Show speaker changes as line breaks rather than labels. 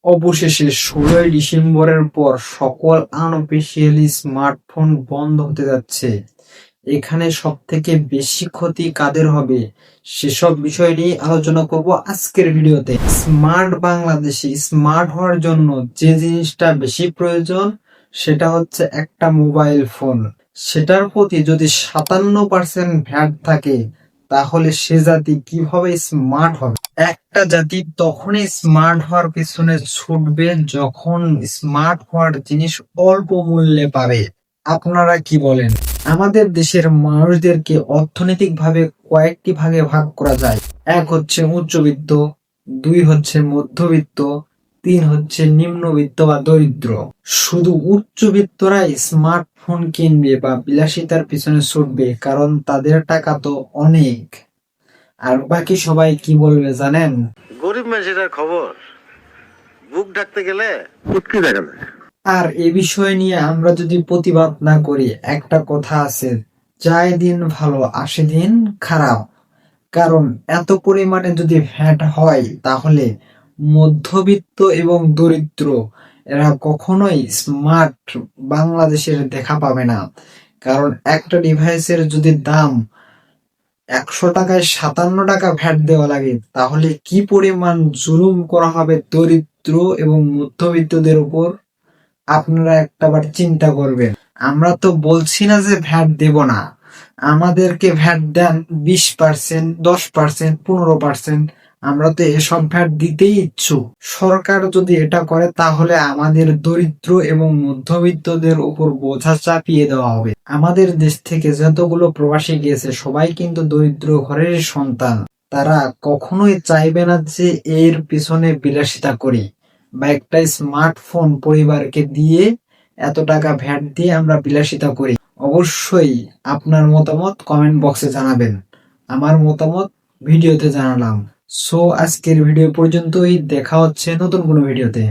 অবশেষে ১৬ই ডিসেম্বরের পর সকল আনঅফিসিয়ালি স্মার্টফোন বন্ধ হতে যাচ্ছে। এখানে সবথেকে বেশি ক্ষতি কাদের হবে সেসব বিষয় নিয়ে আলোচনা করব আজকের ভিডিওতে। স্মার্ট বাংলাদেশে স্মার্ট হওয়ার জন্য যে জিনিসটা বেশি প্রয়োজন সেটা হচ্ছে একটা মোবাইল ফোন। সেটার প্রতি যদি ৫৭% ভ্যাট থাকে তাহলে সে জাতি কিভাবে স্মার্ট হবে? একটা জাতি তখনই স্মার্ট হওয়ার পিছনে ছুটবে যখন স্মার্ট হওয়ার জিনিস অল্প মূল্যে পাবে। আপনারা কি বলেন? আমাদের দেশের মানুষদেরকে অর্থনৈতিকভাবে কয়েকটি ভাগে ভাগ করা যায়। এক হচ্ছে উচ্চবিত্ত, দুই হচ্ছে মধ্যবিত্ত, তিন হচ্ছে নিম্নবিত্ত বা দরিদ্র। শুধু উচ্চবিত্তরাই স্মার্টফোন কিনবে বা বিলাসিতার পিছনে ছুটবে, কারণ তাদের টাকা তো অনেক। আর বাকি সবাই কি বলবে জানেন?
গরিব মানুষের খবর বুক ঢাকতে গেলে উটকি দেখা যায়।
আর এ বিষয় নিয়ে আমরা যদি প্রতিবাদ না করি, একটা কথা আছে, যায় দিন ভালো আসে দিন খারাপ। কারণ এত পরিমাণে যদি ভ্যাট হয় তাহলে মধ্যবিত্ত এবং দরিদ্র এরা কখনোই স্মার্ট বাংলাদেশের দেখা পাবে না। কারণ একটা ডিভাইসের যদি দাম ১০০ টাকায় ৫৭ টাকা ভ্যাট দেওয়া লাগে, তাহলে কি পরিমাণ জুলুম করা হবে দরিদ্র এবং মধ্যবিত্তদের উপর আপনারা একটাবার চিন্তা করবেন। আমরা তো বলছি না যে ভ্যাট দেব না, আমাদেরকে ভ্যাট দেন ২০%, ১০%, ১৫%। আমরা তো এসব ভ্যাট দিতেই ইচ্ছুক। সরকার যদি এটা করে তাহলে আমাদের দরিদ্র এবং মধ্যবিত্তদের উপর বোঝা চাপিয়ে দেওয়া হবে। আমাদের দেশ থেকে যতগুলো প্রবাসী গিয়েছে সবাই কিন্তু দরিদ্র ঘরের সন্তান। তারা কখনোই চাইবে না যে এর পিছনে বিলাসিতা করি বা একটা স্মার্টফোন পরিবারকে দিয়ে এত টাকা ভ্যাট দিয়ে আমরা বিলাসিতা করি। অবশ্যই আপনার মতামত কমেন্ট বক্সে জানাবেন। আমার মতামত ভিডিওতে জানালাম। সো আজকের ভিডিও পর্যন্তই, দেখা হচ্ছে নতুন কোনো ভিডিওতে।